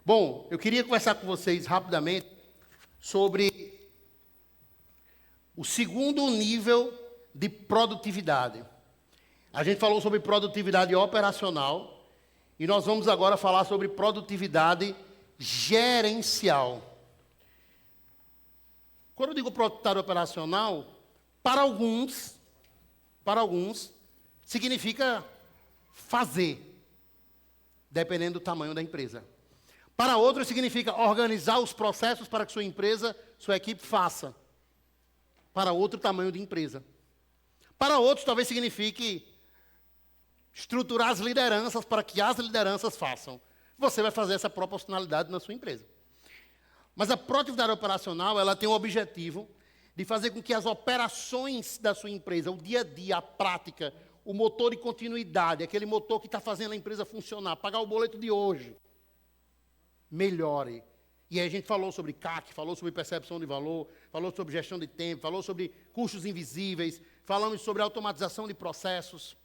Bom, eu queria conversar com vocês rapidamente sobre o segundo nível de produtividade. A gente falou sobre produtividade operacional e nós vamos agora falar sobre produtividade gerencial. Quando eu digo produtividade operacional, para alguns, significa fazer, dependendo do tamanho da empresa. Para outros, significa organizar os processos para que sua empresa, sua equipe faça. Para outro tamanho de empresa. Para outros, talvez signifique estruturar as lideranças para que as lideranças façam. Você vai fazer essa proporcionalidade na sua empresa. Mas a produtividade operacional, ela tem o objetivo de fazer com que as operações da sua empresa, o dia a dia, a prática, o motor de continuidade, aquele motor que está fazendo a empresa funcionar, pagar o boleto de hoje, melhore. E aí a gente falou sobre CAC, falou sobre percepção de valor, falou sobre gestão de tempo, falou sobre custos invisíveis, falamos sobre automatização de processos.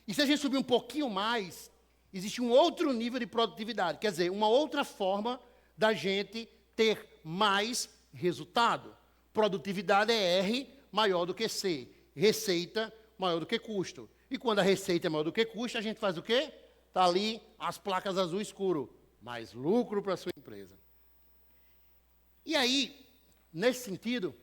E se a gente subir um pouquinho mais, existe um outro nível de produtividade, quer dizer, uma outra forma da gente ter mais resultado. Produtividade é R maior do que C, receita maior do que custo. E quando a receita é maior do que custo, a gente faz o quê? Está ali as placas azul escuro. Mais lucro para a sua empresa. E aí, nesse sentido,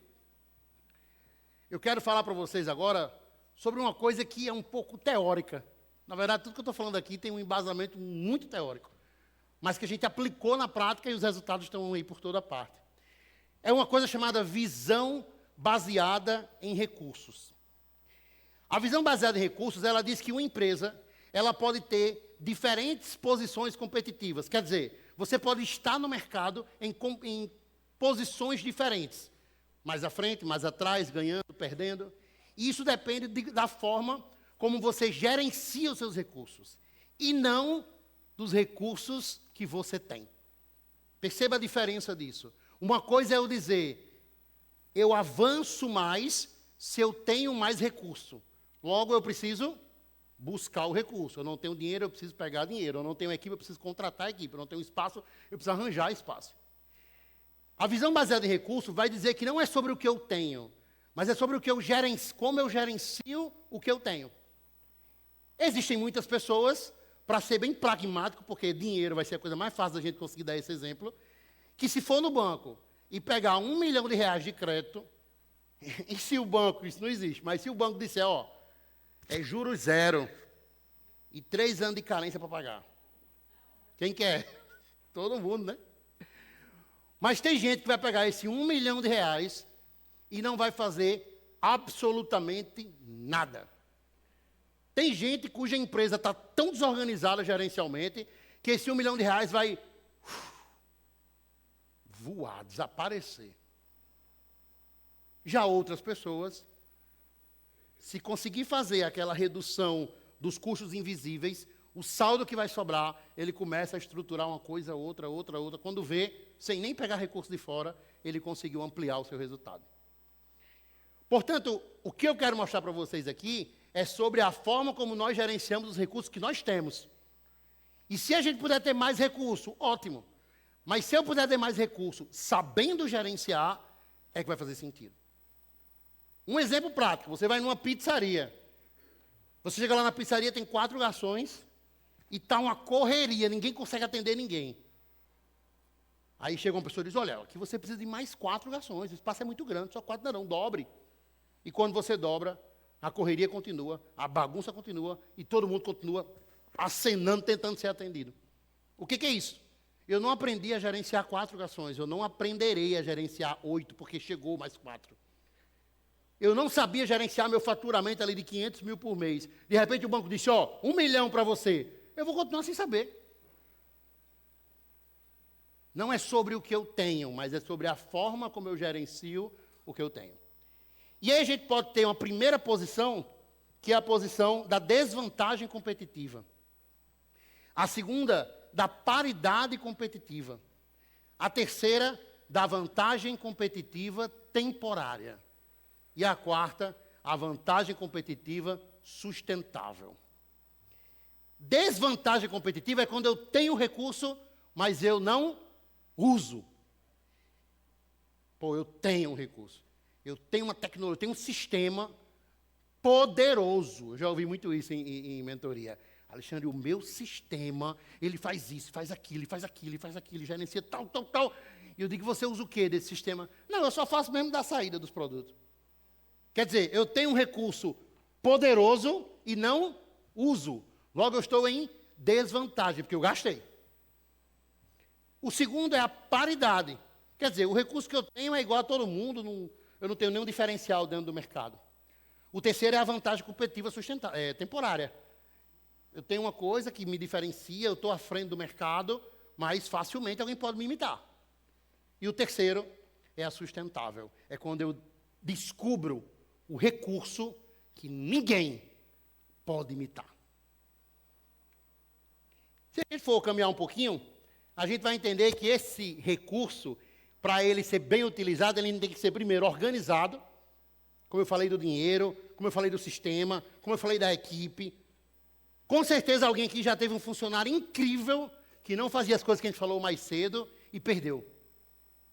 eu quero falar para vocês agora sobre uma coisa que é um pouco teórica. Na verdade, tudo que eu estou falando aqui tem um embasamento muito teórico, mas que a gente aplicou na prática e os resultados estão aí por toda parte. É uma coisa chamada visão baseada em recursos. A visão baseada em recursos, ela diz que uma empresa, ela pode ter diferentes posições competitivas. Quer dizer, você pode estar no mercado em posições diferentes. Mais à frente, mais atrás, ganhando, perdendo. E isso depende da forma como você gerencia os seus recursos. E não dos recursos que você tem. Perceba a diferença disso. Uma coisa é eu dizer, eu avanço mais se eu tenho mais recurso. Logo, eu preciso buscar o recurso. Eu não tenho dinheiro, eu preciso pegar dinheiro. Eu não tenho equipe, eu preciso contratar a equipe. Eu não tenho espaço, eu preciso arranjar espaço. A visão baseada em recurso vai dizer que não é sobre o que eu tenho, mas é sobre o que eu como eu gerencio o que eu tenho. Existem muitas pessoas, para ser bem pragmático, porque dinheiro vai ser a coisa mais fácil da gente conseguir dar esse exemplo, que se for no banco e pegar R$1 milhão de crédito, e se o banco, isso não existe, mas se o banco disser, é juros zero e 3 anos de carência para pagar. Quem quer? Todo mundo, né? Mas tem gente que vai pegar esse R$1 milhão e não vai fazer absolutamente nada. Tem gente cuja empresa está tão desorganizada gerencialmente que esse R$1 milhão vai voar, desaparecer. Já outras pessoas, se conseguir fazer aquela redução dos custos invisíveis, o saldo que vai sobrar, ele começa a estruturar uma coisa, outra. Quando vê, sem nem pegar recurso de fora, ele conseguiu ampliar o seu resultado. Portanto, o que eu quero mostrar para vocês aqui é sobre a forma como nós gerenciamos os recursos que nós temos. E se a gente puder ter mais recurso, ótimo. Mas se eu puder ter mais recurso, sabendo gerenciar, é que vai fazer sentido. Um exemplo prático, você vai numa pizzaria. Você chega lá na pizzaria, tem 4 garçons e está uma correria, ninguém consegue atender ninguém. Aí chega uma pessoa e diz, olha, aqui você precisa de mais 4 garçons, o espaço é muito grande, só 4 não, dobre. E quando você dobra, a correria continua, a bagunça continua e todo mundo continua acenando, tentando ser atendido. O que é isso? Eu não aprendi a gerenciar 4 garçons, eu não aprenderei a gerenciar 8, porque chegou mais 4. Eu não sabia gerenciar meu faturamento ali de 500 mil por mês. De repente o banco disse, R$1 milhão para você. Eu vou continuar sem saber. Não é sobre o que eu tenho, mas é sobre a forma como eu gerencio o que eu tenho. E aí a gente pode ter uma primeira posição, que é a posição da desvantagem competitiva. A segunda, da paridade competitiva. A terceira, da vantagem competitiva temporária. E a quarta, a vantagem competitiva sustentável. Desvantagem competitiva é quando eu tenho recurso, mas eu não uso. Pô, eu tenho um recurso. Eu tenho uma tecnologia, eu tenho um sistema poderoso. Eu já ouvi muito isso em mentoria. Alexandre, o meu sistema, ele faz isso, faz aquilo, gerencia tal. E eu digo, você usa o quê desse sistema? Não, eu só faço mesmo da saída dos produtos. Quer dizer, eu tenho um recurso poderoso e não uso. Logo, eu estou em desvantagem, porque eu gastei. O segundo é a paridade. Quer dizer, o recurso que eu tenho é igual a todo mundo, eu não tenho nenhum diferencial dentro do mercado. O terceiro é a vantagem competitiva temporária. Eu tenho uma coisa que me diferencia, eu estou à frente do mercado, mas facilmente alguém pode me imitar. E o terceiro é a sustentável. É quando eu descubro o recurso que ninguém pode imitar. Se a gente for caminhar um pouquinho, a gente vai entender que esse recurso, para ele ser bem utilizado, ele tem que ser primeiro organizado, como eu falei do dinheiro, como eu falei do sistema, como eu falei da equipe. Com certeza alguém aqui já teve um funcionário incrível que não fazia as coisas que a gente falou mais cedo e perdeu.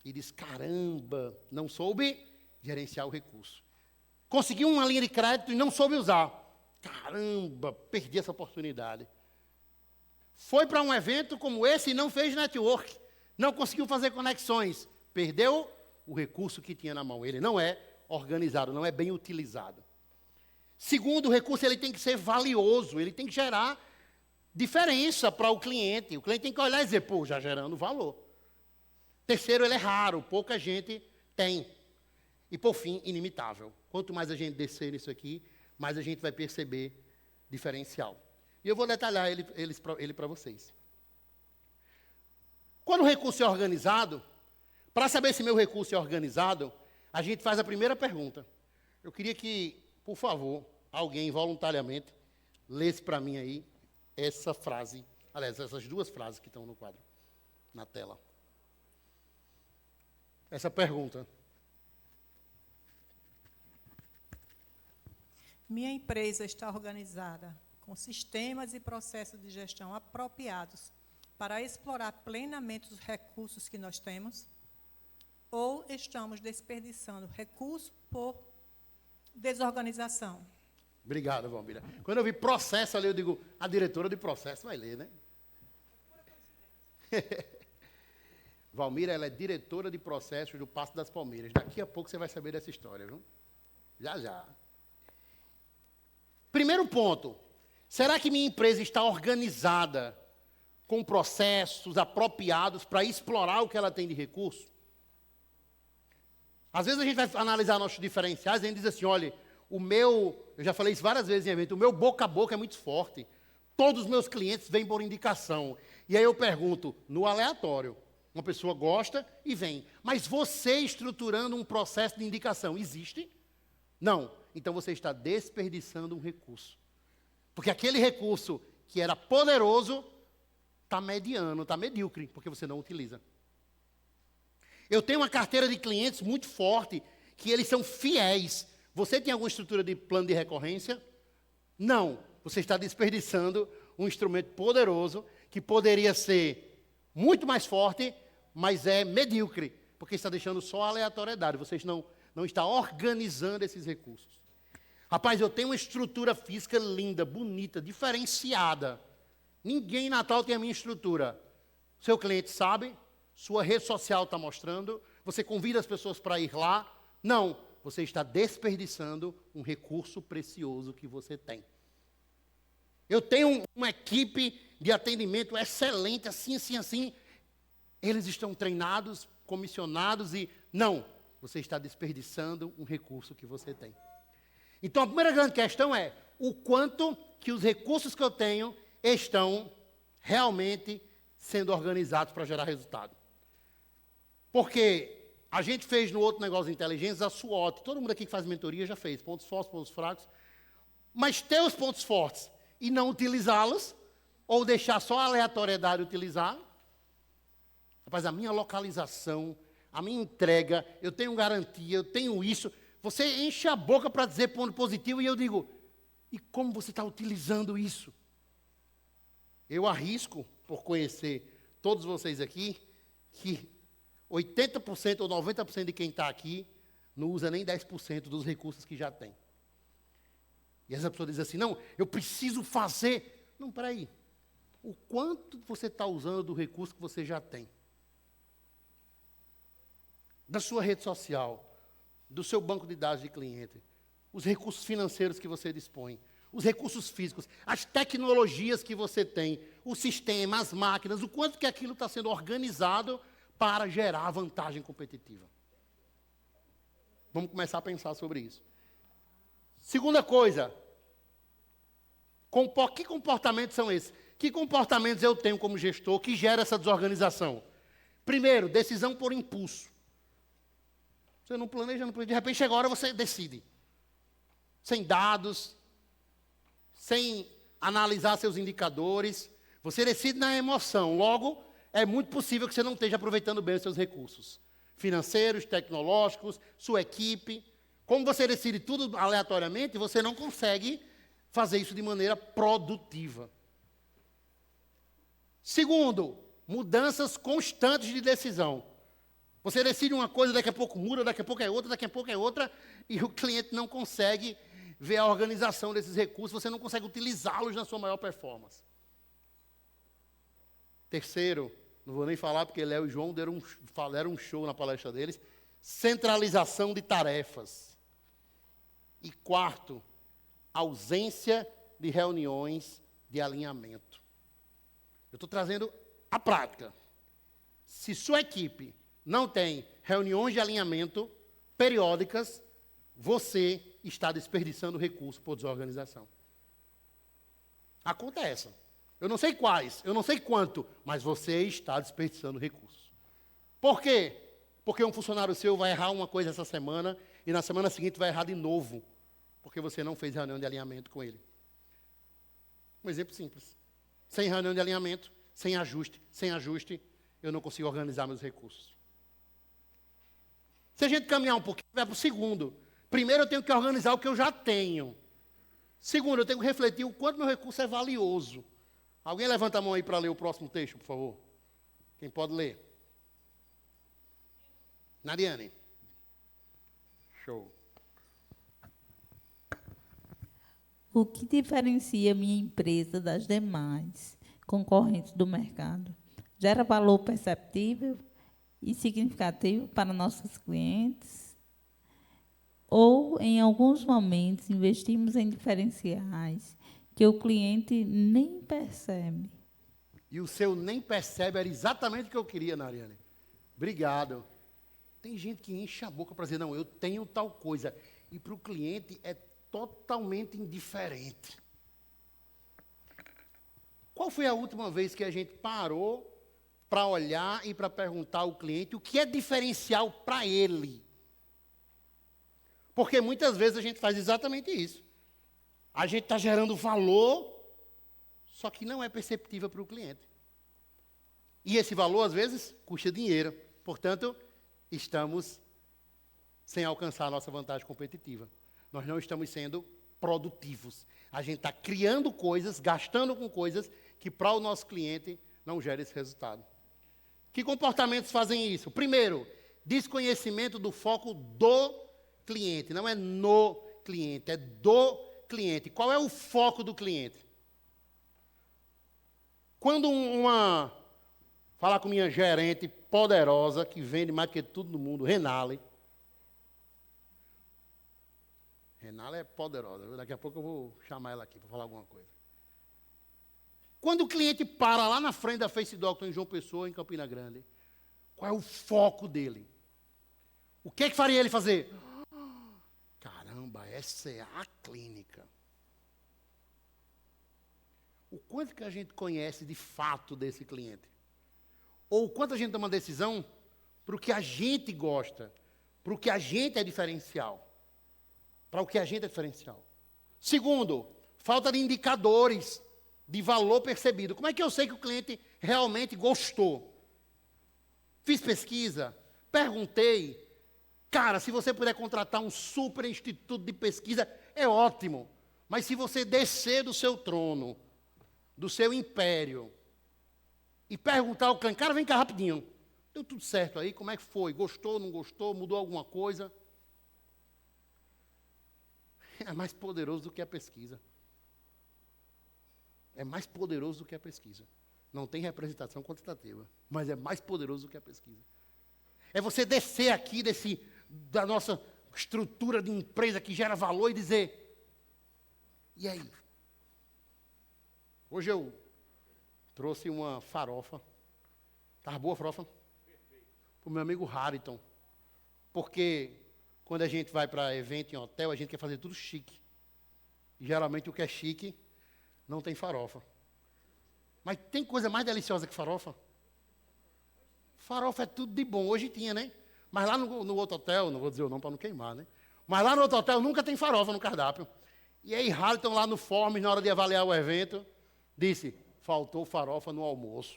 E diz, caramba, não soube gerenciar o recurso. Conseguiu uma linha de crédito e não soube usar. Caramba, perdi essa oportunidade. Foi para um evento como esse e não fez network. Não conseguiu fazer conexões. Perdeu o recurso que tinha na mão. Ele não é organizado, não é bem utilizado. Segundo, o recurso ele tem que ser valioso, ele tem que gerar diferença para o cliente. O cliente tem que olhar e dizer, pô, já gerando valor. Terceiro, ele é raro, pouca gente tem. E, por fim, inimitável. Quanto mais a gente descer nisso aqui, mais a gente vai perceber diferencial. E eu vou detalhar ele para vocês. Quando o recurso é organizado, para saber se meu recurso é organizado, a gente faz a primeira pergunta. Eu queria que, por favor, alguém voluntariamente lesse para mim aí essa frase, aliás, essas duas frases que estão no quadro, na tela. Essa pergunta. Minha empresa está organizada com sistemas e processos de gestão apropriados para explorar plenamente os recursos que nós temos? Ou estamos desperdiçando recursos por desorganização? Obrigado, Valmira. Quando eu vi processo ali, eu digo, a diretora de processo vai ler, né? Valmira, ela é diretora de processos do Paço das Palmeiras. Daqui a pouco você vai saber dessa história, viu? Já, já. Primeiro ponto. Será que minha empresa está organizada com processos apropriados para explorar o que ela tem de recurso? Às vezes a gente vai analisar nossos diferenciais e a gente diz assim, olha, eu já falei isso várias vezes em evento, o meu boca a boca é muito forte. Todos os meus clientes vêm por indicação. E aí eu pergunto, no aleatório, uma pessoa gosta e vem. Mas você estruturando um processo de indicação, existe? Não. Então você está desperdiçando um recurso. Porque aquele recurso que era poderoso, está mediano, está medíocre, porque você não utiliza. Eu tenho uma carteira de clientes muito forte, que eles são fiéis. Você tem alguma estrutura de plano de recorrência? Não. Você está desperdiçando um instrumento poderoso, que poderia ser muito mais forte, mas é medíocre, porque está deixando só a aleatoriedade. Vocês não estão organizando esses recursos. Rapaz, eu tenho uma estrutura física linda, bonita, diferenciada. Ninguém em Natal tem a minha estrutura. Seu cliente sabe, sua rede social está mostrando, você convida as pessoas para ir lá. Não, você está desperdiçando um recurso precioso que você tem. Eu tenho uma equipe de atendimento excelente, assim. Eles estão treinados, comissionados e... Não, você está desperdiçando um recurso que você tem. Então, a primeira grande questão é o quanto que os recursos que eu tenho estão realmente sendo organizados para gerar resultado. Porque a gente fez no outro negócio de inteligência a SWOT. Todo mundo aqui que faz mentoria já fez. Pontos fortes, pontos fracos. Mas ter os pontos fortes e não utilizá-los, ou deixar só a aleatoriedade utilizar. Rapaz, a minha localização, a minha entrega, eu tenho garantia, eu tenho isso. Você enche a boca para dizer ponto positivo e eu digo, e como você está utilizando isso? Eu arrisco, por conhecer todos vocês aqui que 80% ou 90% de quem está aqui não usa nem 10% dos recursos que já tem. E essa pessoa diz assim, não, eu preciso fazer. Não, peraí. O quanto você está usando do recurso que você já tem? Da sua rede social, do seu banco de dados de cliente, os recursos financeiros que você dispõe, os recursos físicos, as tecnologias que você tem, o sistema, as máquinas, o quanto que aquilo está sendo organizado para gerar vantagem competitiva. Vamos começar a pensar sobre isso. Segunda coisa, que comportamentos são esses? Que comportamentos eu tenho como gestor que gera essa desorganização? Primeiro, decisão por impulso. Você não planeja, de repente chega a hora você decide. Sem dados, sem analisar seus indicadores, você decide na emoção. Logo, é muito possível que você não esteja aproveitando bem os seus recursos financeiros, tecnológicos, sua equipe. Como você decide tudo aleatoriamente, você não consegue fazer isso de maneira produtiva. Segundo, mudanças constantes de decisão. Você decide uma coisa, daqui a pouco muda, daqui a pouco é outra, daqui a pouco é outra, e o cliente não consegue ver a organização desses recursos, você não consegue utilizá-los na sua maior performance. Terceiro, não vou nem falar porque Léo e João deram um show na palestra deles, centralização de tarefas. E quarto, ausência de reuniões de alinhamento. Eu estou trazendo a prática. Se sua equipe não tem reuniões de alinhamento periódicas, você está desperdiçando recursos por desorganização. A conta é essa. Eu não sei quais, eu não sei quanto, mas você está desperdiçando recursos. Por quê? Porque um funcionário seu vai errar uma coisa essa semana e na semana seguinte vai errar de novo, porque você não fez reunião de alinhamento com ele. Um exemplo simples. Sem reunião de alinhamento, sem ajuste, eu não consigo organizar meus recursos. Se a gente caminhar um pouquinho, vai para o segundo. Primeiro, eu tenho que organizar o que eu já tenho. Segundo, eu tenho que refletir o quanto meu recurso é valioso. Alguém levanta a mão aí para ler o próximo texto, por favor? Quem pode ler? Nariane. Show. O que diferencia minha empresa das demais concorrentes do mercado? Gera valor perceptível e significativo para nossos clientes? Ou, em alguns momentos, investimos em diferenciais que o cliente nem percebe? E o seu nem percebe era exatamente o que eu queria, Nariane. Obrigado. Tem gente que enche a boca para dizer, não, eu tenho tal coisa. E para o cliente é totalmente indiferente. Qual foi a última vez que a gente parou para olhar e para perguntar ao cliente o que é diferencial para ele? Porque muitas vezes a gente faz exatamente isso. A gente está gerando valor, só que não é perceptível para o cliente. E esse valor, às vezes, custa dinheiro. Portanto, estamos sem alcançar a nossa vantagem competitiva. Nós não estamos sendo produtivos. A gente está criando coisas, gastando com coisas que para o nosso cliente não gera esse resultado. Que comportamentos fazem isso? Primeiro, desconhecimento do foco do cliente. Não é no cliente, é do cliente. Qual é o foco do cliente? Quando falar com minha gerente poderosa, que vende mais do que tudo no mundo, Renale. Renale é poderosa. Daqui a pouco eu vou chamar ela aqui para falar alguma coisa. Quando o cliente para lá na frente da Face Doctor em João Pessoa, em Campina Grande, qual é o foco dele? O que é que faria ele fazer? Caramba, essa é a clínica. O quanto que a gente conhece de fato desse cliente? Ou o quanto a gente toma decisão para o que a gente gosta, para o que a gente é diferencial. Para o que a gente é diferencial. Segundo, falta de indicadores de valor percebido. Como é que eu sei que o cliente realmente gostou? Fiz pesquisa, perguntei. Cara, se você puder contratar um super instituto de pesquisa, é ótimo. Mas se você descer do seu trono, do seu império, e perguntar ao cliente, cara, vem cá rapidinho. Deu tudo certo aí? Como é que foi? Gostou, não gostou? Mudou alguma coisa? É mais poderoso do que a pesquisa. É mais poderoso do que a pesquisa. Não tem representação quantitativa, mas é mais poderoso do que a pesquisa. É você descer aqui da nossa estrutura de empresa que gera valor e dizer, e aí? Hoje eu trouxe uma farofa. Estava boa a farofa? Para o meu amigo Hariton. Porque quando a gente vai para evento em hotel, a gente quer fazer tudo chique. E geralmente o que é chique não tem farofa. Mas tem coisa mais deliciosa que farofa? Farofa é tudo de bom. Hoje tinha, né? Mas lá no outro hotel, não vou dizer o nome para não queimar, né? Mas lá no outro hotel nunca tem farofa no cardápio. E aí Hariton lá no Forms, na hora de avaliar o evento, disse, faltou farofa no almoço.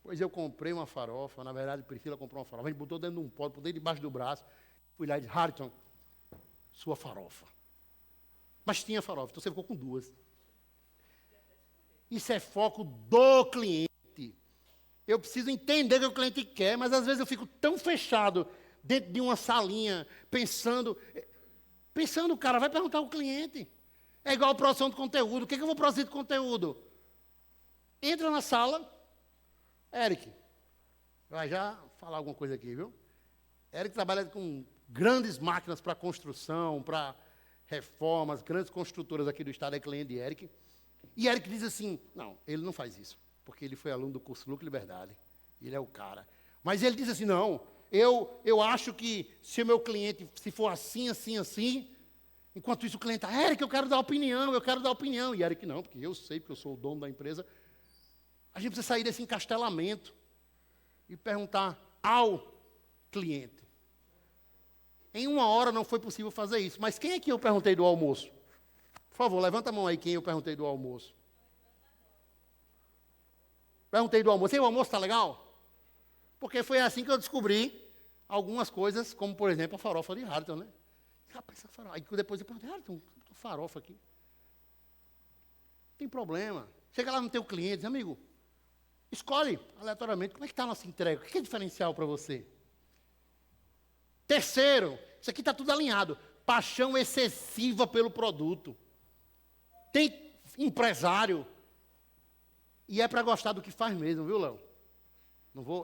Pois eu comprei uma farofa, na verdade Priscila comprou uma farofa, a gente botou dentro de um pote, botei debaixo do braço, fui lá e disse, Hariton, sua farofa. Mas tinha farofa, então você ficou com duas. Isso é foco do cliente. Eu preciso entender o que o cliente quer, mas às vezes eu fico tão fechado dentro de uma salinha, pensando, cara, vai perguntar ao cliente. É igual a produção de conteúdo. O que eu vou produzir de conteúdo? Entra na sala, Eric, vai já falar alguma coisa aqui, viu? Eric trabalha com grandes máquinas para construção, para reformas, grandes construtoras aqui do estado, é cliente de Eric. E Eric diz assim, não, ele não faz isso, porque ele foi aluno do curso Lucro e Liberdade. Ele é o cara. Mas ele diz assim, não, eu acho que se o meu cliente, se for assim, assim, assim, enquanto isso o cliente está, Eric, eu quero dar opinião. E Eric, não, porque eu sei, porque eu sou o dono da empresa. A gente precisa sair desse encastelamento e perguntar ao cliente. Em 1 hora não foi possível fazer isso, mas quem é que eu perguntei do almoço? Por favor, levanta a mão aí quem eu perguntei do almoço. Perguntei do almoço. E o almoço está legal? Porque foi assim que eu descobri algumas coisas, como, por exemplo, a farofa de Hariton, né? Rapaz, essa farofa. Aí depois eu perguntei, Hariton, farofa aqui. Não tem problema. Chega lá no teu cliente, diz, amigo, escolhe aleatoriamente como é que está a nossa entrega. O que é diferencial para você? Terceiro, isso aqui está tudo alinhado. Paixão excessiva pelo produto. Tem empresário, e é para gostar do que faz mesmo, viu, Léo?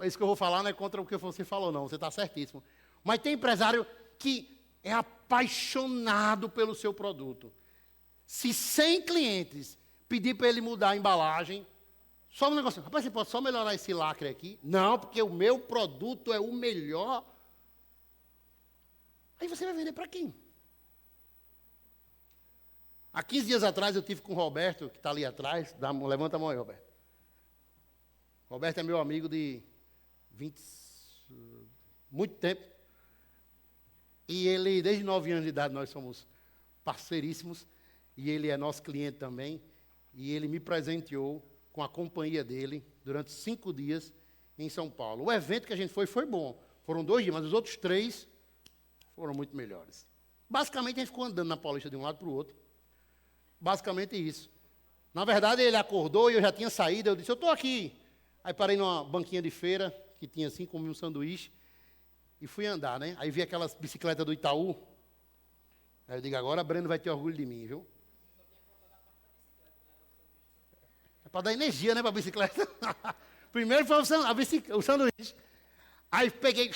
Isso que eu vou falar não é contra o que você falou, não, você está certíssimo. Mas tem empresário que é apaixonado pelo seu produto. Se 100 clientes pedir para ele mudar a embalagem, só um negócio, rapaz, você pode só melhorar esse lacre aqui? Não, porque o meu produto é o melhor. Aí você vai vender para quem? Há 15 dias atrás eu tive com o Roberto, que está ali atrás. Levanta a mão aí, Roberto. Roberto é meu amigo de muito tempo. E ele, desde 9 anos de idade, nós somos parceiríssimos. E ele é nosso cliente também. E ele me presenteou com a companhia dele durante 5 dias em São Paulo. O evento que a gente foi bom. Foram 2 dias, mas os outros 3 foram muito melhores. Basicamente, a gente ficou andando na Paulista de um lado para o outro. Basicamente isso. Na verdade, ele acordou e eu já tinha saído. Eu disse, eu estou aqui. Aí parei numa banquinha de feira, que tinha assim, comi um sanduíche, e fui andar, né? Aí vi aquelas bicicletas do Itaú. Aí eu digo, agora a Breno vai ter orgulho de mim, viu? É para dar energia, né, para a bicicleta. Primeiro foi o sanduíche. Aí peguei,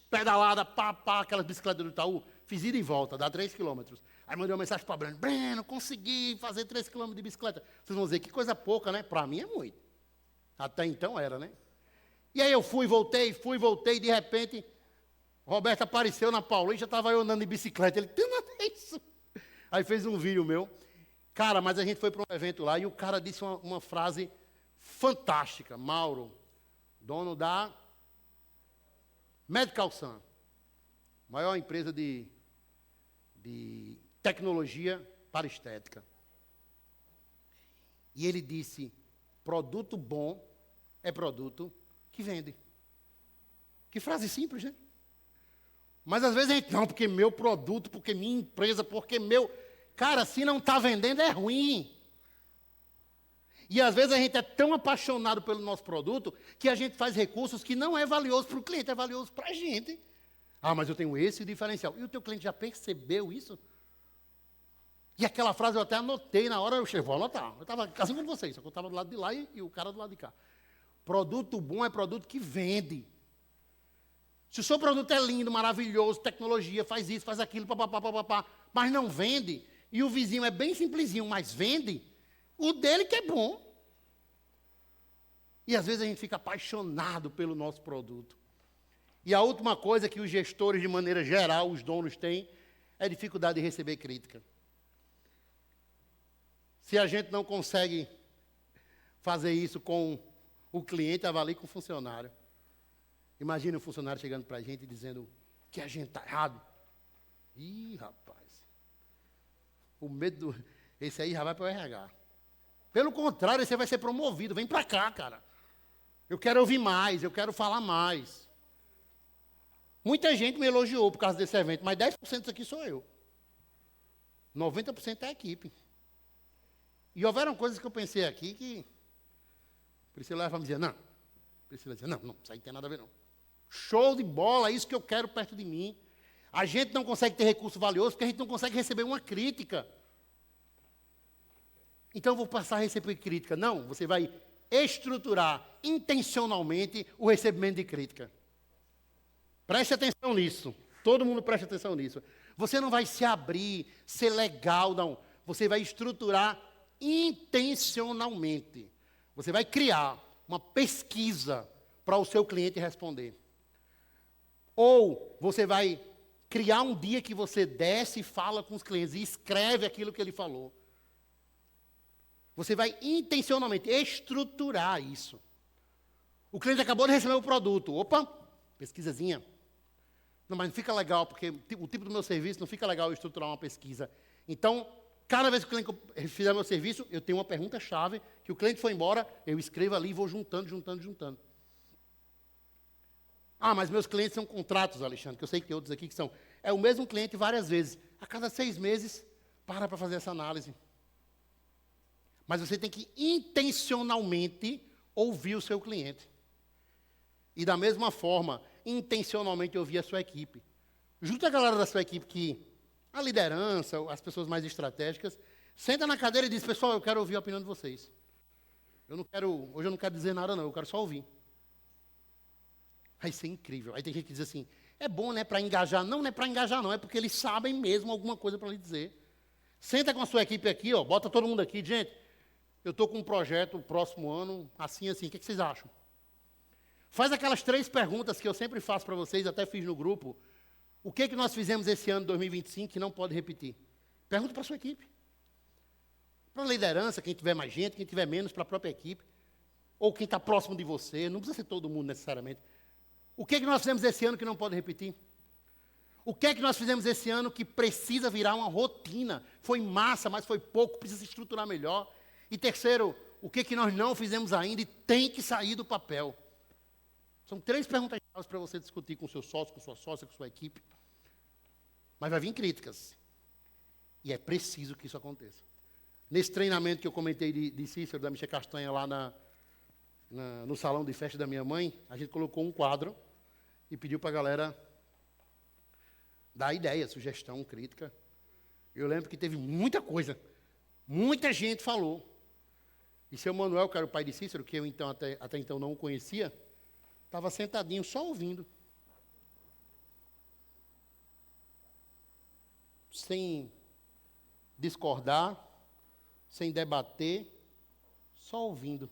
pedalada, pá, aquelas bicicletas do Itaú, fiz ida e volta, dá 3 quilômetros. Aí mandei uma mensagem para o Breno, Breno, consegui fazer 3 quilômetros de bicicleta. Vocês vão dizer, que coisa pouca, né? Para mim é muito. Até então era, né? E aí eu fui, voltei, de repente, Roberto apareceu na Paulista, estava eu andando de bicicleta. Ele, tu não é isso? Aí fez um vídeo meu. Cara, mas a gente foi para um evento lá e o cara disse uma frase fantástica. Mauro, dono da Medical Sun, maior empresa de tecnologia para estética. E ele disse, produto bom é produto que vende. Que frase simples, né? Mas às vezes a gente, não, porque meu produto, porque minha empresa, porque meu... Cara, se não está vendendo é ruim. E às vezes a gente é tão apaixonado pelo nosso produto que a gente faz recursos que não é valioso para o cliente, é valioso para a gente. Ah, mas eu tenho esse diferencial. E o teu cliente já percebeu isso? E aquela frase eu até anotei na hora, eu vou anotar. Eu estava assim como vocês, só que eu estava do lado de lá e o cara do lado de cá. Produto bom é produto que vende. Se o seu produto é lindo, maravilhoso, tecnologia, faz isso, faz aquilo, papapá, mas não vende, e o vizinho é bem simplesinho, mas vende, o dele que é bom. E às vezes a gente fica apaixonado pelo nosso produto. E a última coisa que os gestores, de maneira geral, os donos têm, é dificuldade de receber crítica. Se a gente não consegue fazer isso com o cliente, avalie com o funcionário. Imagine o funcionário chegando para a gente e dizendo que a gente está errado. Ih, rapaz. O medo esse aí já vai para o RH. Pelo contrário, você vai ser promovido. Vem para cá, cara. Eu quero ouvir mais, eu quero falar mais. Muita gente me elogiou por causa desse evento, mas 10% disso aqui sou eu. 90% é a equipe. E houveram coisas que eu pensei aqui que Priscila vai me dizer, não. Priscila dizia, não, isso aí não tem nada a ver, não. Show de bola, é isso que eu quero perto de mim. A gente não consegue ter recurso valioso porque a gente não consegue receber uma crítica. Então eu vou passar a receber crítica. Não, você vai estruturar intencionalmente o recebimento de crítica. Preste atenção nisso. Todo mundo preste atenção nisso. Você não vai se abrir, ser legal, não. Você vai estruturar intencionalmente. Você vai criar uma pesquisa para o seu cliente responder. Ou você vai criar um dia que você desce e fala com os clientes e escreve aquilo que ele falou. Você vai intencionalmente estruturar isso. O cliente acabou de receber o produto. Opa, pesquisazinha. Não, mas não fica legal, porque o tipo do meu serviço não fica legal eu estruturar uma pesquisa. Então, cada vez que o cliente fizer meu serviço, eu tenho uma pergunta-chave, que o cliente foi embora, eu escrevo ali e vou juntando. Ah, mas meus clientes são contratos, Alexandre, que eu sei que tem outros aqui que são. É o mesmo cliente várias vezes. A cada 6 meses, para fazer essa análise. Mas você tem que intencionalmente ouvir o seu cliente. E da mesma forma, intencionalmente ouvir a sua equipe. Junta a galera da sua equipe que, a liderança, as pessoas mais estratégicas, senta na cadeira e diz, pessoal, eu quero ouvir a opinião de vocês. Hoje eu não quero dizer nada não, eu quero só ouvir. Vai ser incrível. Aí tem gente que diz assim, é bom, né, para engajar. Não, não é para engajar não, é porque eles sabem mesmo alguma coisa para lhe dizer. Senta com a sua equipe aqui, ó, bota todo mundo aqui, gente, eu estou com um projeto próximo ano, assim, o que vocês acham? Faz aquelas 3 perguntas que eu sempre faço para vocês, até fiz no grupo. O que nós fizemos esse ano, 2025, que não pode repetir? Pergunta para a sua equipe. Para a liderança, quem tiver mais gente, quem tiver menos, para a própria equipe. Ou quem está próximo de você, não precisa ser todo mundo necessariamente. O que nós fizemos esse ano que não pode repetir? O que nós fizemos esse ano que precisa virar uma rotina? Foi massa, mas foi pouco, precisa se estruturar melhor. E terceiro, o que nós não fizemos ainda e tem que sair do papel? São 3 perguntas para você discutir com o seu sócio, com sua sócia, com sua equipe. Mas vai vir críticas. E é preciso que isso aconteça. Nesse treinamento que eu comentei de Cícero, da Michel Castanha, lá no salão de festa da minha mãe, a gente colocou um quadro e pediu para a galera dar ideia, sugestão, crítica. Eu lembro que teve muita coisa. Muita gente falou. E seu Manuel, que era o pai de Cícero, que eu então, até então não o conhecia, estava sentadinho, só ouvindo. Sem discordar, sem debater, só ouvindo.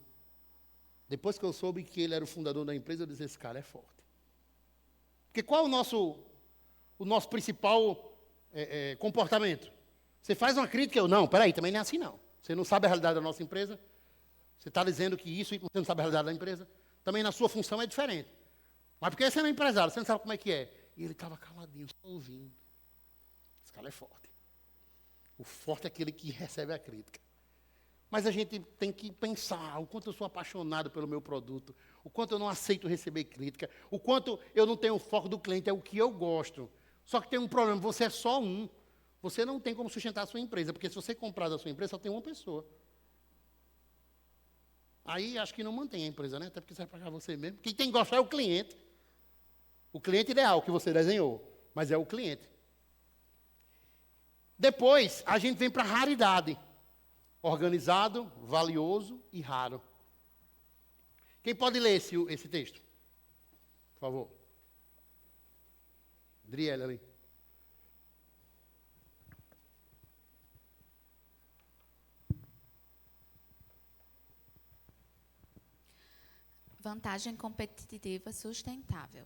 Depois que eu soube que ele era o fundador da empresa, eu disse, esse cara é forte. Porque qual é o nosso principal comportamento? Você faz uma crítica, não, peraí, também não é assim não. Você não sabe a realidade da nossa empresa, você está dizendo que isso e você não sabe a realidade da empresa. Também na sua função é diferente. Mas porque você não é empresário, você não sabe como é que é. E ele estava caladinho, só ouvindo. Esse cara é forte. O forte é aquele que recebe a crítica. Mas a gente tem que pensar o quanto eu sou apaixonado pelo meu produto, o quanto eu não aceito receber crítica, o quanto eu não tenho o foco do cliente, é o que eu gosto. Só que tem um problema, você é só um. Você não tem como sustentar a sua empresa, porque se você comprar da sua empresa, só tem uma pessoa. aí acho que não mantém a empresa, né? Até porque você vai pagar você mesmo. Quem tem que gostar é o cliente. O cliente ideal que você desenhou, mas é o cliente. Depois, a gente vem para a raridade. Organizado, valioso e raro. Quem pode ler esse texto? Por favor. Adriele ali. Vantagem competitiva sustentável.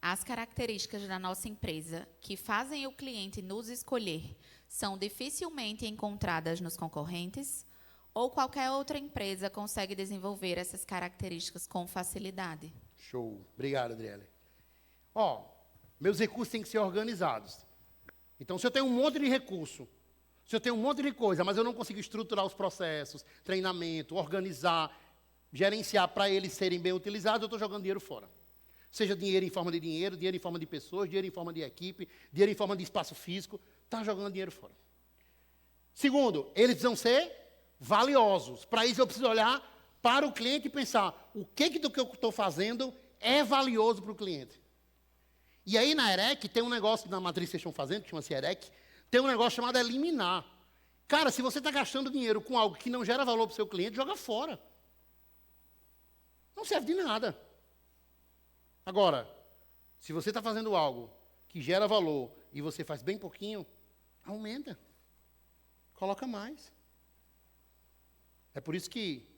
As características da nossa empresa que fazem o cliente nos escolher são dificilmente encontradas nos concorrentes ou qualquer outra empresa consegue desenvolver essas características com facilidade? Show. Obrigado, Adriele. Ó, meus recursos têm que ser organizados. Então, se eu tenho um monte de recurso, se eu tenho um monte de coisa, mas eu não consigo estruturar os processos, treinamento, organizar, gerenciar para eles serem bem utilizados, eu estou jogando dinheiro fora. Seja dinheiro em forma de dinheiro em forma de pessoas, dinheiro em forma de equipe, dinheiro em forma de espaço físico, está jogando dinheiro fora. Segundo, eles precisam ser valiosos. Para isso eu preciso olhar para o cliente e pensar, o que do que eu estou fazendo é valioso para o cliente. E aí na EREC tem um negócio, na matriz que vocês estão fazendo, que chama-se EREC, tem um negócio chamado eliminar. Cara, se você está gastando dinheiro com algo que não gera valor para o seu cliente, joga fora. Não serve de nada. Agora, se você está fazendo algo que gera valor e você faz bem pouquinho, aumenta. Coloca mais. É por isso que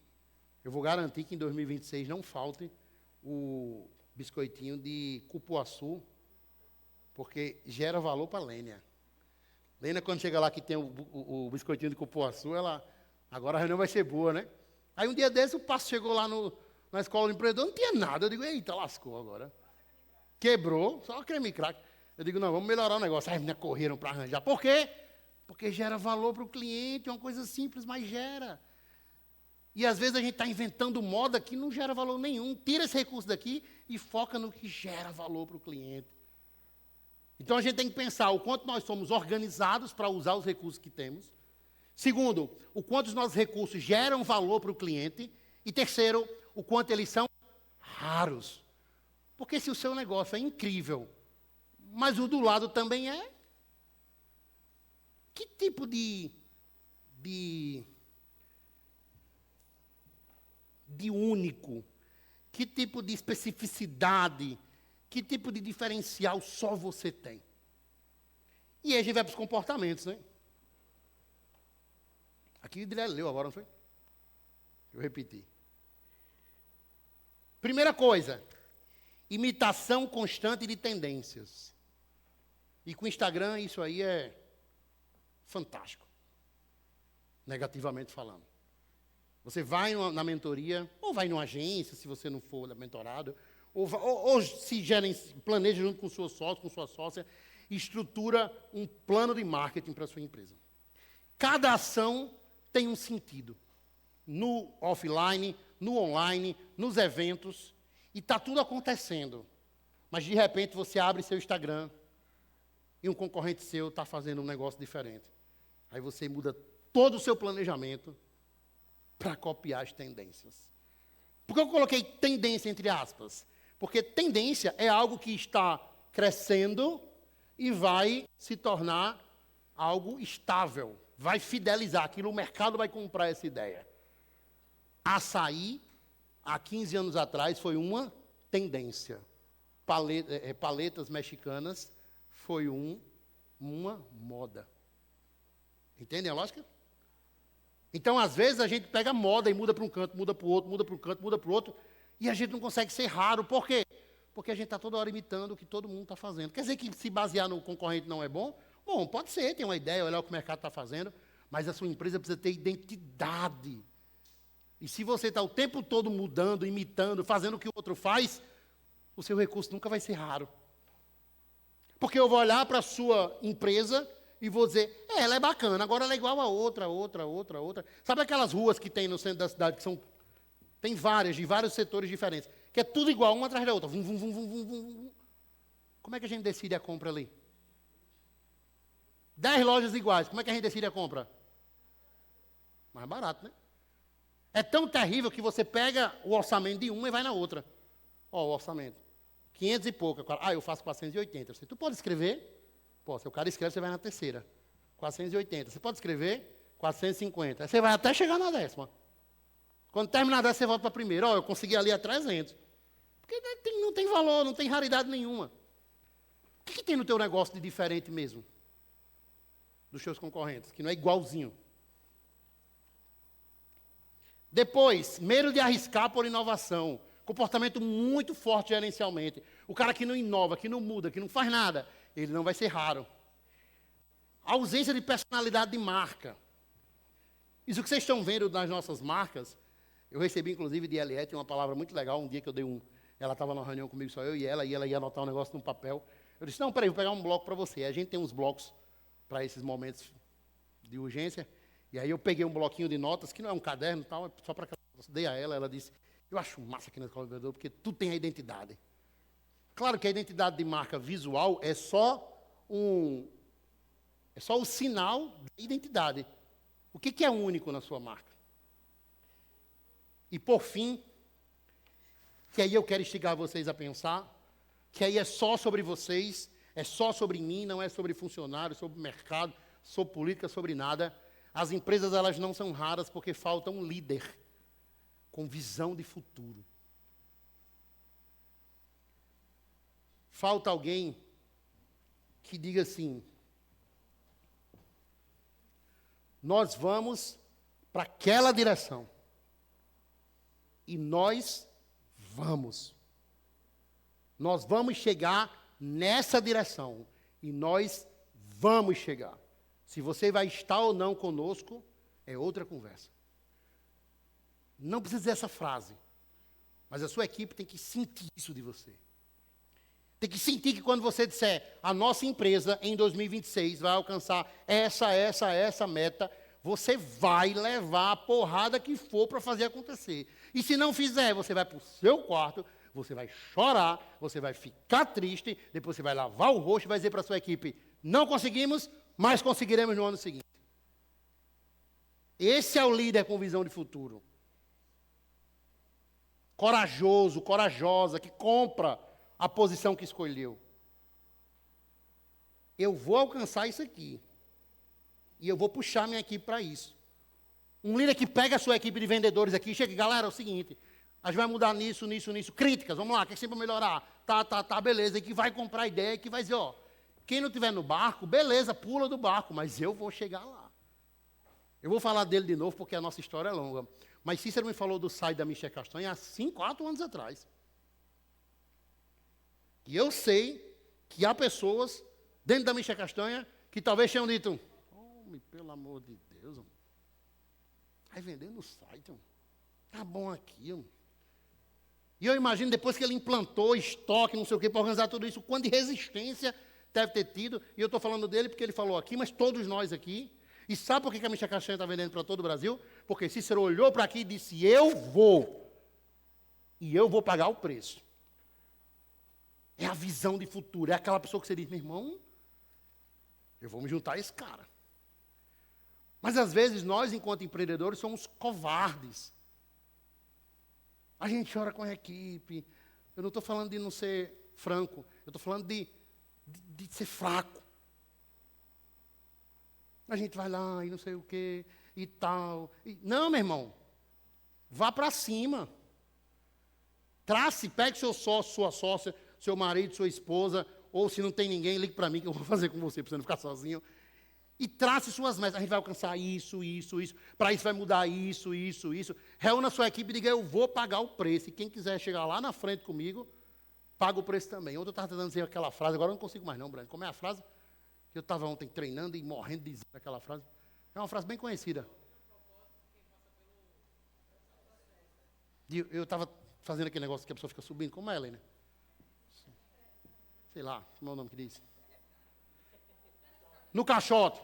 eu vou garantir que em 2026 não falte o biscoitinho de cupuaçu, porque gera valor para a Lênia. Lênia, quando chega lá que tem o biscoitinho de cupuaçu, agora a reunião vai ser boa, né? Aí um dia desse o Passo chegou lá na escola do empreendedor, não tinha nada. Eu digo, eita, lascou agora. Quebrou, só creme crack. Eu digo, não, vamos melhorar o negócio. Aí as meninas correram para arranjar. Por quê? Porque gera valor para o cliente, é uma coisa simples, mas gera. E às vezes a gente está inventando moda que não gera valor nenhum. Tira esse recurso daqui e foca no que gera valor para o cliente. Então a gente tem que pensar o quanto nós somos organizados para usar os recursos que temos. Segundo, o quanto os nossos recursos geram valor para o cliente. E terceiro, o quanto eles são raros. Porque se o seu negócio é incrível, mas o do lado também é, que tipo de único, que tipo de especificidade, que tipo de diferencial só você tem? E aí a gente vai para os comportamentos, né? Aqui o Adriele leu agora, não foi? Eu repeti. Primeira coisa, imitação constante de tendências. E com o Instagram isso aí é fantástico, negativamente falando. Você vai na mentoria, ou vai numa agência, se você não for mentorado, ou se planeja junto com o seu sócio, com sua sócia, estrutura um plano de marketing para a sua empresa. Cada ação tem um sentido. No offline, no online, nos eventos, e está tudo acontecendo. Mas, de repente, você abre seu Instagram e um concorrente seu está fazendo um negócio diferente. Aí você muda todo o seu planejamento para copiar as tendências. Por que eu coloquei tendência entre aspas? Porque tendência é algo que está crescendo e vai se tornar algo estável. Vai fidelizar aquilo, o mercado vai comprar essa ideia. Açaí, há 15 anos atrás, foi uma tendência. Paletas mexicanas foi uma moda. Entendem a lógica? Então, às vezes, a gente pega a moda e muda para um canto, muda para o outro, muda para um canto, muda para o outro, e a gente não consegue ser raro. Por quê? Porque a gente está toda hora imitando o que todo mundo está fazendo. Quer dizer que se basear no concorrente não é bom? Bom, pode ser, tem uma ideia, olhar o que o mercado está fazendo, mas a sua empresa precisa ter identidade. E se você está o tempo todo mudando, imitando, fazendo o que o outro faz, o seu recurso nunca vai ser raro. Porque eu vou olhar para a sua empresa e vou dizer, ela é bacana, agora ela é igual a outra. Sabe aquelas ruas que tem no centro da cidade, que tem várias, de vários setores diferentes, que é tudo igual, uma atrás da outra. Vum, vum, vum, vum, vum, vum. Como é que a gente decide a compra ali? 10 lojas iguais, como é que a gente decide a compra? Mais barato, né? É tão terrível que você pega o orçamento de uma e vai na outra. Ó, o orçamento. 500 e pouco. Eu faço 480. Tu pode escrever? Pô, se o cara escreve, você vai na terceira. 480. Você pode escrever? 450. Aí você vai até chegar na 10ª. Quando terminar a 10ª, você volta para a primeira. Ó, eu consegui ali a 300. Porque não tem valor, não tem raridade nenhuma. O que tem no teu negócio de diferente mesmo? Dos seus concorrentes, que não é igualzinho. Depois, medo de arriscar por inovação. Comportamento muito forte gerencialmente. O cara que não inova, que não muda, que não faz nada, ele não vai ser raro. A ausência de personalidade de marca. Isso que vocês estão vendo nas nossas marcas, eu recebi inclusive de Eliette uma palavra muito legal, um dia que eu dei ela estava numa reunião comigo, só eu e ela ia anotar um negócio num papel. Eu disse, não, peraí, vou pegar um bloco para você. A gente tem uns blocos para esses momentos de urgência. E aí eu peguei um bloquinho de notas, que não é um caderno e tal, só para que eu dei a ela disse, eu acho massa aqui na Escola do Vendedor, porque tu tem a identidade. Claro que a identidade de marca visual é só o sinal da identidade. O que é único na sua marca? E por fim, que aí eu quero instigar vocês a pensar, que aí é só sobre vocês, é só sobre mim, não é sobre funcionário, sobre mercado, sobre política, sobre nada. As empresas, elas não são raras porque falta um líder com visão de futuro. Falta alguém que diga assim, nós vamos para aquela direção. E nós vamos. Nós vamos chegar nessa direção. E nós vamos chegar. Se você vai estar ou não conosco, é outra conversa. Não precisa dizer essa frase. Mas a sua equipe tem que sentir isso de você. Tem que sentir que quando você disser, a nossa empresa em 2026 vai alcançar essa meta, você vai levar a porrada que for para fazer acontecer. E se não fizer, você vai para o seu quarto, você vai chorar, você vai ficar triste, depois você vai lavar o rosto e vai dizer para a sua equipe, não conseguimos, mas conseguiremos no ano seguinte. Esse é o líder com visão de futuro. Corajoso, corajosa, que compra a posição que escolheu. Eu vou alcançar isso aqui. E eu vou puxar minha equipe para isso. Um líder que pega a sua equipe de vendedores aqui e chega, galera, é o seguinte, a gente vai mudar nisso. Críticas, vamos lá, o que é sempre melhorar? Tá, beleza. E que vai comprar ideia, que vai dizer, ó, quem não estiver no barco, beleza, pula do barco, mas eu vou chegar lá. Eu vou falar dele de novo, porque a nossa história é longa. Mas Cícero me falou do site da Michel Castanha há 4 anos atrás. E eu sei que há pessoas dentro da Michel Castanha que talvez tenham dito, homem, pelo amor de Deus, homem. Vai vender no site, homem. Tá bom aqui, homem. E eu imagino, depois que ele implantou estoque, não sei o quê, para organizar tudo isso, quanto de resistência deve ter tido. E eu estou falando dele porque ele falou aqui, mas todos nós aqui. E sabe por que a Michel Castanha está vendendo para todo o Brasil? Porque Cícero olhou para aqui e disse, eu vou. E eu vou pagar o preço. É a visão de futuro. É aquela pessoa que você diz, meu irmão, eu vou me juntar a esse cara. Mas às vezes nós, enquanto empreendedores, somos covardes. A gente chora com a equipe. Eu não estou falando de não ser franco. Eu estou falando de ser fraco. A gente vai lá e não sei o quê e tal. Não, meu irmão. Vá para cima. Trace, pegue seu sócio, sua sócia, seu marido, sua esposa, ou se não tem ninguém, ligue para mim que eu vou fazer com você, para você não ficar sozinho. E trace suas metas. A gente vai alcançar isso. Para isso vai mudar isso. Reúna a sua equipe e diga, eu vou pagar o preço. E quem quiser chegar lá na frente comigo, paga o preço também. Ontem eu estava tentando dizer aquela frase, agora eu não consigo mais não, Brando. Como é a frase? Eu estava ontem treinando e morrendo de dizer aquela frase. É uma frase bem conhecida. Eu estava fazendo aquele negócio que a pessoa fica subindo. Como é, Helena? Sei lá, como é o nome que diz? No caixote.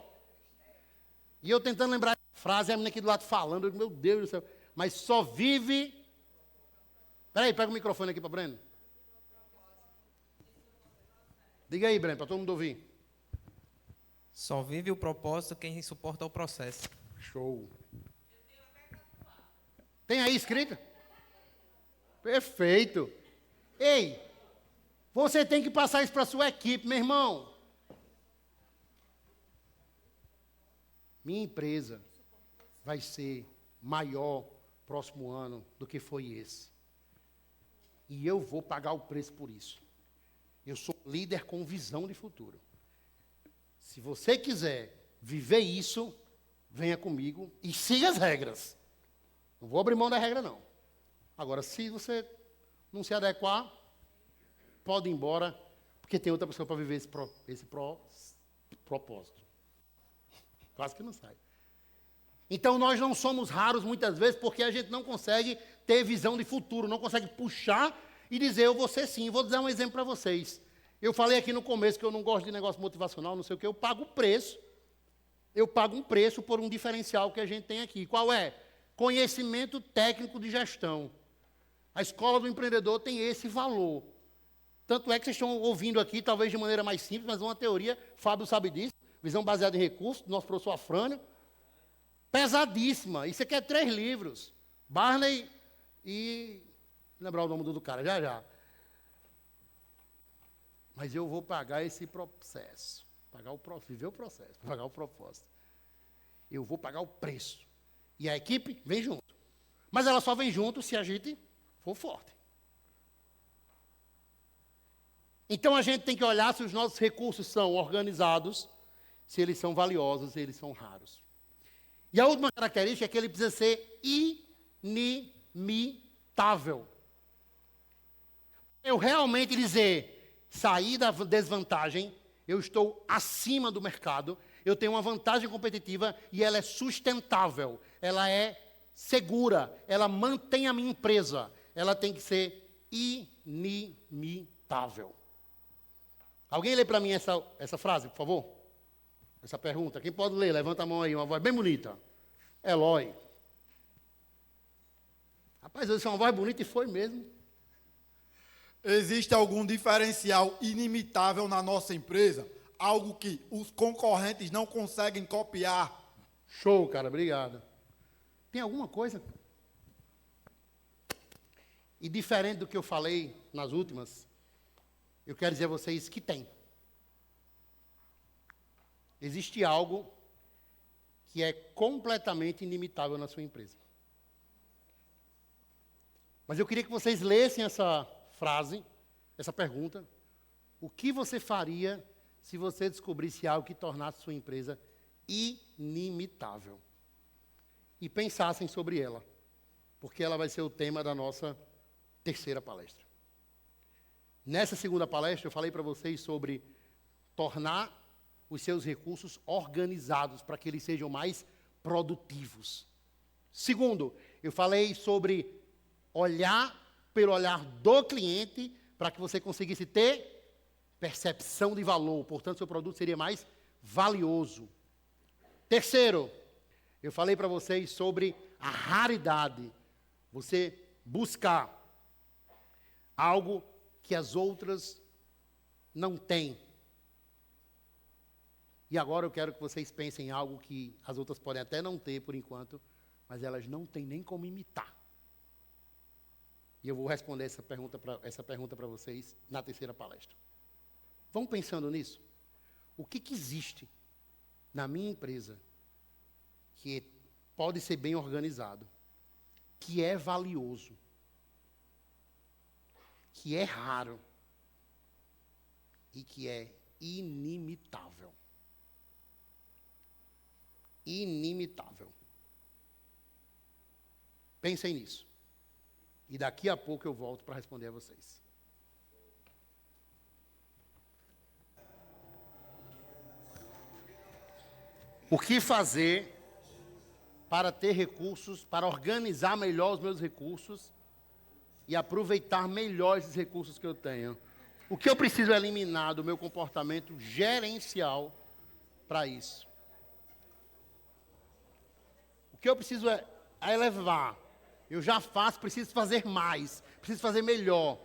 E eu tentando lembrar a frase, a menina aqui do lado falando, eu, meu Deus do céu, mas só vive... Peraí, pega o microfone aqui para Breno. Diga aí, Breno, para todo mundo ouvir. Só vive o propósito quem suporta o processo. Show. Tem aí escrita? Perfeito. Ei, você tem que passar isso para a sua equipe, meu irmão. Minha empresa vai ser maior próximo ano do que foi esse. E eu vou pagar o preço por isso. Eu sou líder com visão de futuro. Se você quiser viver isso, venha comigo e siga as regras. Não vou abrir mão da regra, não. Agora, se você não se adequar, pode ir embora, porque tem outra pessoa para viver esse propósito. Quase que não sai. Então, nós não somos raros muitas vezes porque a gente não consegue ter visão de futuro, não consegue puxar e dizer, eu vou ser sim. Vou dar um exemplo para vocês. Eu falei aqui no começo que eu não gosto de negócio motivacional, não sei o quê, eu pago o preço. Eu pago um preço por um diferencial que a gente tem aqui. Qual é? Conhecimento técnico de gestão. A escola do empreendedor tem esse valor. Tanto é que vocês estão ouvindo aqui, talvez de maneira mais simples, mas uma teoria, Fábio sabe disso, visão baseada em recursos, do nosso professor Afrânio, pesadíssima. Isso aqui é 3 livros. Barney e... lembrar o nome do cara, já. Mas eu vou pagar esse processo. Viver o processo, pagar o propósito. Eu vou pagar o preço. E a equipe vem junto. Mas ela só vem junto se a gente for forte. Então a gente tem que olhar se os nossos recursos são organizados, se eles são valiosos, se eles são raros. E a última característica é que ele precisa ser inimitável. Eu realmente dizer, sair da desvantagem, eu estou acima do mercado, eu tenho uma vantagem competitiva e ela é sustentável, ela é segura, ela mantém a minha empresa, ela tem que ser inimitável. Alguém lê para mim essa frase, por favor? Essa pergunta. Quem pode ler? Levanta a mão aí, uma voz bem bonita. Eloy. Rapaz, eu disse uma voz bonita e foi mesmo. Existe algum diferencial inimitável na nossa empresa? Algo que os concorrentes não conseguem copiar? Show, cara, obrigado. Tem alguma coisa? E diferente do que eu falei nas últimas, eu quero dizer a vocês que tem. Existe algo que é completamente inimitável na sua empresa. Mas eu queria que vocês lessem essa frase, essa pergunta. O que você faria se você descobrisse algo que tornasse sua empresa inimitável? E pensassem sobre ela, porque ela vai ser o tema da nossa terceira palestra. Nessa segunda palestra, eu falei para vocês sobre tornar os seus recursos organizados para que eles sejam mais produtivos. Segundo, eu falei sobre olhar pelo olhar do cliente para que você conseguisse ter percepção de valor, portanto, seu produto seria mais valioso. Terceiro, eu falei para vocês sobre a raridade, você buscar algo que as outras não têm. E agora eu quero que vocês pensem em algo que as outras podem até não ter por enquanto, mas elas não têm nem como imitar. E eu vou responder essa pergunta para vocês na terceira palestra. Vão pensando nisso? O que existe na minha empresa que pode ser bem organizado, que é valioso, que é raro e que é inimitável? Inimitável. Pensem nisso. E daqui a pouco eu volto para responder a vocês. O que fazer para ter recursos, para organizar melhor os meus recursos e aproveitar melhor esses recursos que eu tenho? O que eu preciso eliminar do meu comportamento gerencial para isso? O que eu preciso é elevar. Eu já faço, preciso fazer mais, preciso fazer melhor.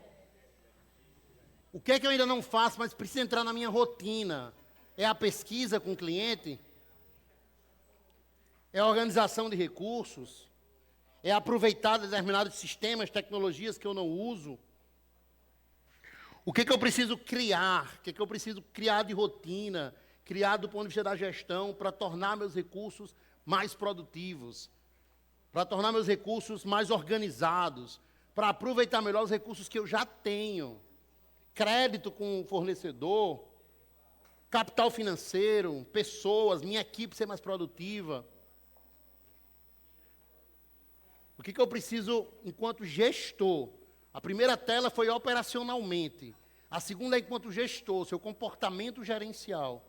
O que é que eu ainda não faço, mas precisa entrar na minha rotina? É a pesquisa com o cliente? É a organização de recursos? É aproveitar determinados sistemas, tecnologias que eu não uso? O que eu preciso criar? O que eu preciso criar de rotina, criar do ponto de vista da gestão, para tornar meus recursos mais produtivos, para tornar meus recursos mais organizados, para aproveitar melhor os recursos que eu já tenho? Crédito com o fornecedor, capital financeiro, pessoas, minha equipe ser mais produtiva. O que eu preciso enquanto gestor? A primeira tela foi operacionalmente. A segunda é enquanto gestor, seu comportamento gerencial.